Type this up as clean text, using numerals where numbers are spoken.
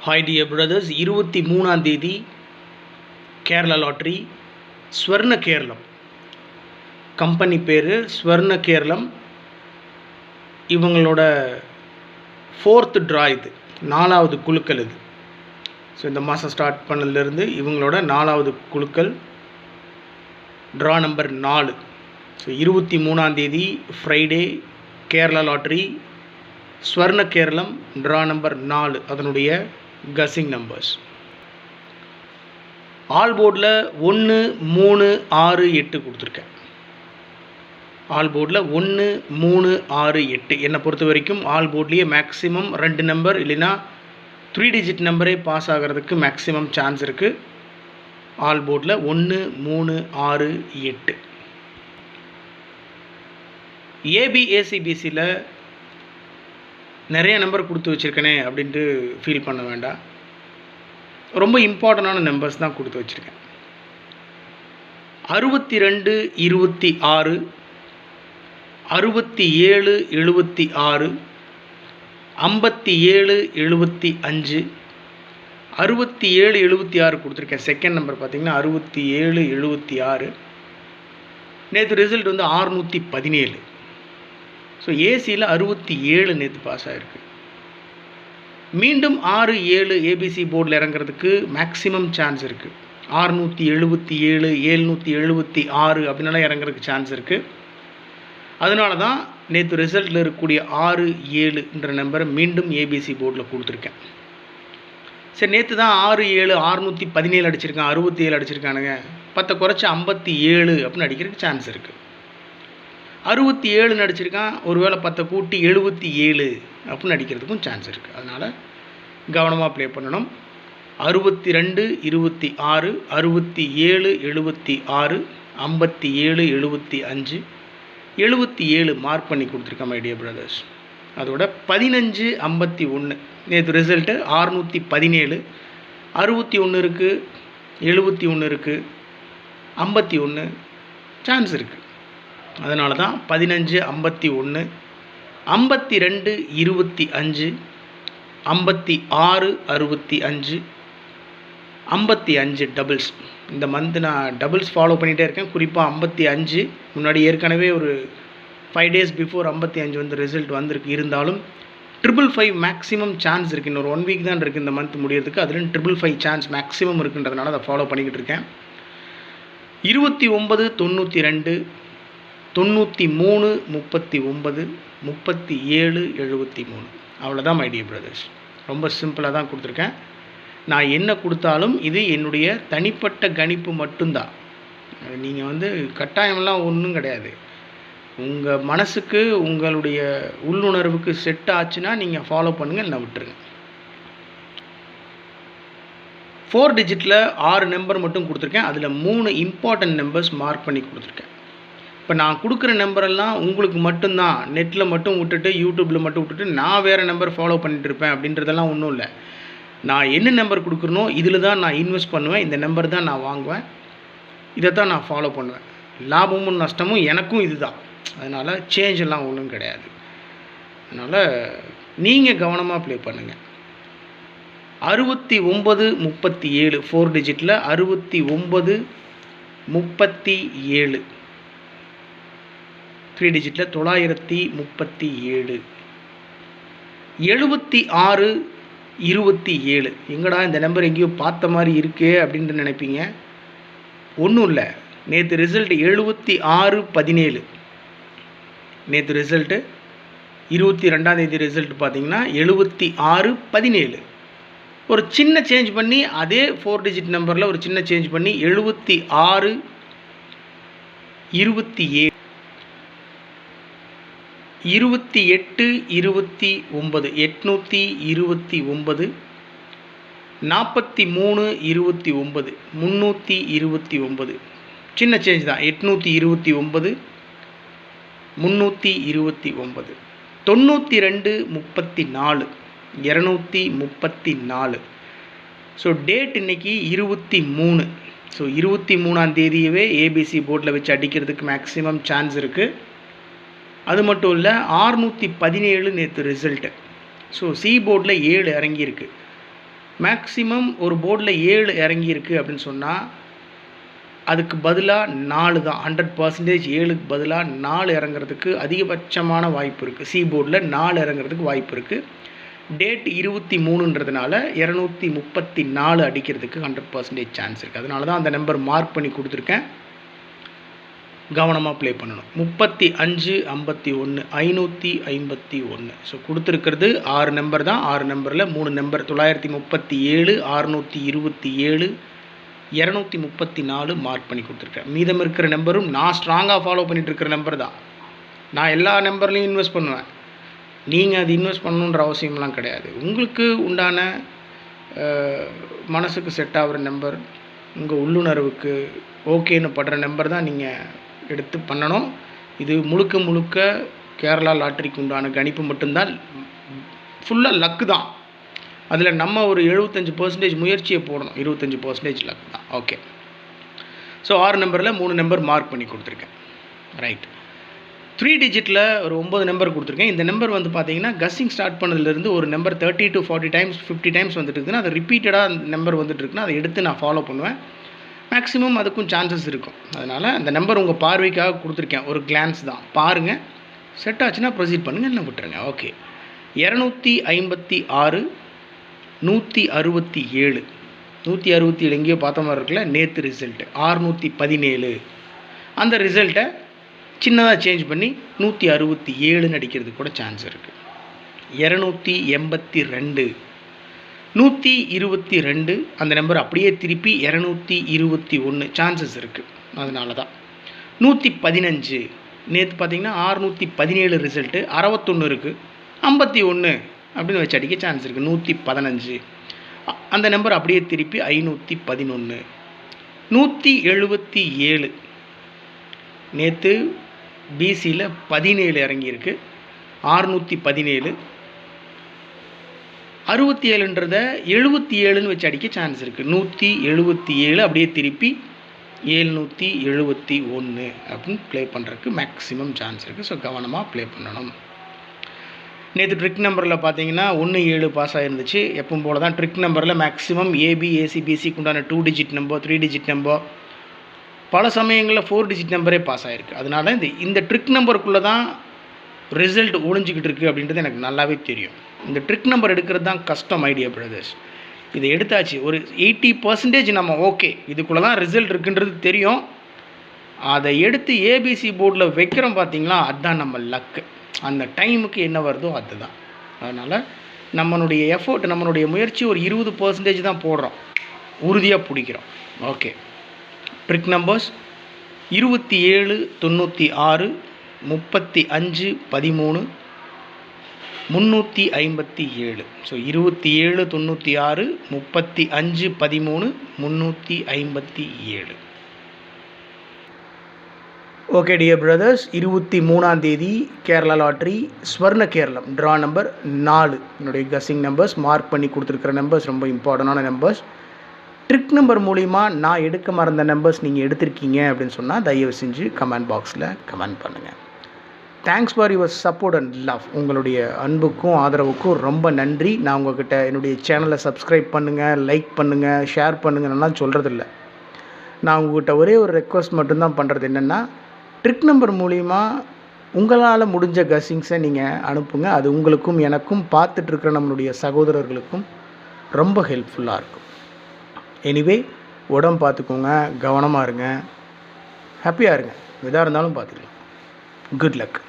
Hi dear brothers, 23ஆம் தேதி Kerala lottery Swarna Keralam company பேர் ஸ்வர்ண கேரளம். இவங்களோட 4th ட்ரா, இது 4வது குழுக்கள் இது. ஸோ இந்த மாதம் ஸ்டார்ட் பண்ணதுலேருந்து இவங்களோட 4வது குழுக்கள், ட்ரா நம்பர் 4. ஸோ 23ஆம் தேதி Friday Kerala lottery Swarna Keralam draw number 4, அதனுடைய கசிங் நம்பர்ஸ். ஆல் போர்டில் 1, 3, 6, 8 கொடுத்துருக்கேன். ஆல் போர்டில் 1, 3, 6, 8 என்னை பொறுத்த வரைக்கும் ஆல் போர்ட்லேயே மேக்ஸிமம் 2 நம்பர் இல்லைன்னா 3 டிஜிட் நம்பரே பாஸ் ஆகிறதுக்கு மேக்ஸிமம் சான்ஸ் இருக்குது. ஆல் போர்டில் 1, 3, 6, 8. ஏபிஏசிபிசியில் நிறைய நம்பர் கொடுத்து வச்சுருக்கேனே அப்படின்ட்டு ஃபீல் பண்ண வேண்டாம். ரொம்ப இம்பார்ட்டண்டான நம்பர்ஸ் தான் கொடுத்து வச்சுருக்கேன். 62, 26, 67, 76, 57, 75, 67, 76 கொடுத்துருக்கேன். செகண்ட் நம்பர் பார்த்திங்கன்னா 67, 76. நேற்று ரிசல்ட் வந்து 617. ஸோ ஏசியில் 67 நேற்று பாஸ் ஆகிருக்கு. மீண்டும் 6, 7 ஏபிசி போர்டில் இறங்குறதுக்கு மேக்ஸிமம் சான்ஸ் இருக்குது. 677, 776 அப்படின்னால இறங்குறதுக்கு சான்ஸ் இருக்குது. அதனால தான் நேற்று ரிசல்ட்டில் இருக்கக்கூடிய 6, 7ன்ற நம்பரை மீண்டும் ஏபிசி போர்டில் கொடுத்துருக்கேன். சரி, நேற்று தான் 6, 7, 617 அடிச்சிருக்கான், 67 அடிச்சிருக்கானுங்க, 10 குறைச்சி 57 அப்படின்னு அடிக்கிறதுக்கு சான்ஸ் இருக்குது. 67 அடிச்சிருக்கான், ஒருவேளை 10 கூட்டி 77 அப்படின்னு அடிக்கிறதுக்கும் சான்ஸ் இருக்குது. அதனால் கவனமாக ப்ளே பண்ணணும். 62, 26, 67, 76, 57, 75, 77 மார்க் பண்ணி கொடுத்துருக்கேன் மை டியர் பிரதர்ஸ். அதோட 15, 51 நேற்று ரிசல்ட்டு 617, 61 இருக்குது, 71 இருக்குது, 51 சான்ஸ் இருக்குது. அதனால தான் 15, 51, 52, 25, 56, 65, 55 டபுள்ஸ். இந்த மந்த் நான் டபுள்ஸ் ஃபாலோ பண்ணிகிட்டே இருக்கேன். குறிப்பாக 55 முன்னாடி ஏற்கனவே ஒரு 5 days பிஃபோர் 55 வந்து ரிசல்ட் வந்திருக்கு. இருந்தாலும் 555 மேக்ஸிமம் சான்ஸ் இருக்குது. இன்னொரு 1 week தான் இருக்குது இந்த மந்த் முடியறதுக்கு. அதுலேயும் 555 சான்ஸ் மேக்ஸிமம் இருக்குன்றதுனால அதை ஃபாலோ பண்ணிக்கிட்டு இருக்கேன். 29, 92, 93, 39, 37, 73. அவ்வளோதான் மை டியர் பிரதர்ஸ். ரொம்ப சிம்பிளாக தான் கொடுத்துருக்கேன். நான் என்ன கொடுத்தாலும் இது என்னுடைய தனிப்பட்ட கணிப்பு மட்டும்தான். நீங்கள் வந்து கட்டாயமெல்லாம் ஒன்றும் கிடையாது. உங்கள் மனசுக்கு உங்களுடைய உள்ளுணர்வுக்கு செட் ஆச்சுன்னா நீங்கள் ஃபாலோ பண்ணுங்கள், இல்லை விட்டுருங்க. 4 டிஜிட்டில் 6 நம்பர் மட்டும் கொடுத்துருக்கேன். அதில் 3 இம்பார்ட்டன்ட் நம்பர்ஸ் மார்க் பண்ணி கொடுத்துருக்கேன். இப்போ நான் கொடுக்குற நம்பரெல்லாம் உங்களுக்கு மட்டும்தான். நெட்டில் மட்டும் விட்டுட்டு யூடியூப்பில் மட்டும் விட்டுட்டு நான் வேறு நம்பர் ஃபாலோ பண்ணிட்டு இருப்பேன் அப்படின்றதெல்லாம் ஒன்றும் இல்லை. நான் என்ன நம்பர் கொடுக்குறனோ இதில் தான் நான் இன்வெஸ்ட் பண்ணுவேன். இந்த நம்பர் தான் நான் வாங்குவேன், இதை தான் நான் ஃபாலோ பண்ணுவேன். லாபமும் நஷ்டமும் எனக்கும் இது தான். அதனால் சேஞ்ச் எல்லாம் ஒன்றும் கிடையாது. அதனால் நீங்கள் கவனமாக ப்ளே பண்ணுங்கள். 69, 37 4 டிஜிட்டில் 69, 37 3 டிஜிட்டில் 937, 76, 27. எங்கடா இந்த நம்பர் எங்கேயோ பார்த்த மாதிரி இருக்கே அப்படின்ட்டு நினைப்பீங்க. ஒன்றும் இல்லை. நேற்று ரிசல்ட்டு 76, 17. நேற்று ரிசல்ட்டு 22ஆம் தேதி ரிசல்ட் பார்த்தீங்கன்னா 76, 17. ஒரு சின்ன சேஞ்ச் பண்ணி அதே 4 டிஜிட் நம்பரில் ஒரு சின்ன சேஞ்ச் பண்ணி 76, 27, 28, 29, 829, 43, 29, 329. சின்ன சேஞ்ச் தான். 829, 329, 92, 34, 234. ஸோ டேட் இன்றைக்கி 23. ஸோ 23ஆம் தேதியவே ஏபிசி போர்டில் வச்சு அடிக்கிறதுக்கு மேக்ஸிமம் சான்ஸ் இருக்குது. அது மட்டும் இல்லை, 617 நேற்று ரிசல்ட்டு. ஸோ சி போர்டில் 7 இறங்கியிருக்கு. மேக்ஸிமம் ஒரு போர்டில் 7 இறங்கியிருக்கு அப்படின்னு சொன்னால் அதுக்கு பதிலாக 4 தான். 100% 7க்கு பதிலாக 4 இறங்குறதுக்கு அதிகபட்சமான வாய்ப்பு இருக்குது. சி போர்டில் 4 இறங்குறதுக்கு வாய்ப்பு இருக்குது. டேட் 23ன்றதுனால 234 அடிக்கிறதுக்கு 100% சான்ஸ் இருக்குது. அதனால தான் அந்த நம்பர் மார்க் பண்ணி கொடுத்துருக்கேன். கவனமாக ப்ளே பண்ணணும். 35 51 551. ஸோ கொடுத்துருக்கிறது 6 நம்பர் தான். 6 நம்பரில் 3 நம்பர் 937 627 234 மார்க் பண்ணி கொடுத்துருக்கேன். மீதம் இருக்கிற நம்பரும் நான் ஸ்ட்ராங்காக ஃபாலோ பண்ணிகிட்டு இருக்கிற நம்பர் தான். நான் எல்லா நம்பர்லையும் இன்வெஸ்ட் பண்ணுவேன். நீங்கள் அது இன்வெஸ்ட் பண்ணணுன்ற அவசியம்லாம் கிடையாது. உங்களுக்கு உண்டான மனசுக்கு செட் ஆகிற நம்பர், உங்கள் உள்ளுணர்வுக்கு ஓகேன்னு படுற நம்பர் தான் நீங்கள் எடுத்து பண்ணணும். இது முழுக்க முழுக்க கேரளா லாட்டரிக்கு உண்டான கணிப்பு மட்டும்தான். ஃபுல்லாக லக்கு தான். அதில் நம்ம ஒரு 75% முயற்சியை போடணும். 25% லக் தான். ஓகே. ஸோ 6 நம்பரில் 3 நம்பர் மார்க் பண்ணி கொடுத்துருக்கேன். ரைட். 3 டிஜிட்டில் ஒரு 9 நம்பர் கொடுத்துருக்கேன். இந்த நம்பர் வந்து பார்த்தீங்கன்னா கஸ்ஸிங் ஸ்டார்ட் பண்ணதுலேருந்து ஒரு நம்பர் 30 to 40 டைம்ஸ் 50 டைம்ஸ் வந்துட்டு இருக்குதுன்னா அது ரிப்பீட்டடாக அந்த நம்பர் வந்துட்டு இருக்குன்னா அதை எடுத்து நான் ஃபாலோ பண்ணுவேன். மேக்ஸிமம் அதுக்கும் சான்சஸ் இருக்கும். அதனால் அந்த நம்பர் உங்கள் பார்வைக்காக கொடுத்துருக்கேன். ஒரு கிளான்ஸ் தான், பாருங்கள். செட் ஆச்சுன்னா ப்ரொசீட் பண்ணுங்கள், என்ன விட்டுருங்க. ஓகே. 256 167 167 எங்கேயோ பார்த்த மாதிரி இருக்குல்ல. நேற்று ரிசல்ட்டு 617. அந்த ரிசல்ட்டை சின்னதாக சேஞ்ச் பண்ணி 167 அடிக்கிறதுக்கு கூட சான்ஸ் இருக்குது. 282 122 அந்த நம்பர் அப்படியே திருப்பி 221 சான்சஸ் இருக்குது. அதனால தான் 115 நேற்று பார்த்திங்கன்னா 617 ரிசல்ட்டு 61 இருக்குது. 51 அப்படின்னு வச்சு அடிக்க சான்ஸ் இருக்குது. 115 அந்த நம்பர் அப்படியே திருப்பி 511 177 நேற்று பிசியில் 17 இறங்கியிருக்கு. 617 67ன்றதை 77ன்னு வச்சு அடிக்க சான்ஸ் இருக்குது. 177 அப்படியே திருப்பி 771 அப்படின்னு ப்ளே பண்ணுறதுக்கு மேக்ஸிமம் சான்ஸ் இருக்குது. ஸோ கவனமாக ப்ளே பண்ணணும். நேற்று ட்ரிக் நம்பரில் பார்த்தீங்கன்னா 17 பாஸ் ஆகிருந்துச்சு. எப்பவும் போல தான் ட்ரிக் நம்பரில் மேக்ஸிமம் ஏபி ஏசி பிசிக்கு உண்டான 2 டிஜிட் நம்பர் 3 டிஜிட் நம்பர் பல சமயங்களில் 4 டிஜிட் நம்பரே பாஸ் ஆகிருக்கு. அதனால் இந்த ட்ரிக் நம்பருக்குள்ளே தான் ரிசல்ட் ஒழிஞ்சிக்கிட்டு இருக்குது அப்படின்றது எனக்கு நல்லாவே தெரியும். இந்த ட்ரிக் நம்பர் எடுக்கிறது தான் கஷ்டம் ஐடியா பிரதர்ஸ். இதை எடுத்தாச்சு. ஒரு 80% நம்ம ஓகே இதுக்குள்ளே தான் ரிசல்ட் இருக்குன்றது தெரியும். அதை எடுத்து ஏபிசி போர்டில் வைக்கிறோம் பார்த்தீங்களா, அதுதான் நம்ம லக்கு. அந்த டைமுக்கு என்ன வருதோ அதுதான். அதனால் நம்மளுடைய எஃபோர்ட், நம்மளுடைய முயற்சி ஒரு 20% தான் போடுறோம், உறுதியாக பிடிக்கிறோம். Okay. Trick numbers 27 96 35 13 357. So 27 96 35 13 357. Okay dear brothers, 23ஆம் தேதி Kerala lottery Swarna Keralam draw number 4 என்னுடைய கஸ்ஸிங் நம்பர்ஸ் மார்க் பண்ணி கொடுத்துருக்கிற நம்பர்ஸ் ரொம்ப இம்பார்ட்டண்டான நம்பர்ஸ். ட்ரிக் நம்பர் மூலிமா நான் எடுக்க மறந்த நம்பர்ஸ் நீங்கள் எடுத்திருக்கீங்க அப்படின்னு சொன்னால் தயவு செஞ்சு கமெண்ட் பாக்ஸில் கமெண்ட் பண்ணுங்கள். Thanks for your support and love. உங்களுடைய அன்புக்கும் ஆதரவுக்கும் ரொம்ப நன்றி. நான் உங்கள்கிட்ட என்னுடைய சேனலை சப்ஸ்கிரைப் பண்ணுங்கள், லைக் பண்ணுங்கள், ஷேர் பண்ணுங்கள் நல்லா சொல்கிறதில்ல. நான் உங்கள்கிட்ட ஒரே ஒரு ரெக்வஸ்ட் மட்டும்தான் பண்ணுறது. என்னென்னா, ட்ரிக் நம்பர் மூலிமா உங்களால் முடிஞ்ச கஸ்ஸிங்ஸை நீங்கள் அனுப்புங்க. அது உங்களுக்கும் எனக்கும் பார்த்துட்ருக்கிற நம்மளுடைய சகோதரர்களுக்கும் ரொம்ப ஹெல்ப்ஃபுல்லாக இருக்கும். எனிவே, உடம்பு பார்த்துக்கோங்க, கவனமாக இருங்க, ஹாப்பியாக இருங்க. எதாக இருந்தாலும் பார்த்துக்கலாம். Good luck.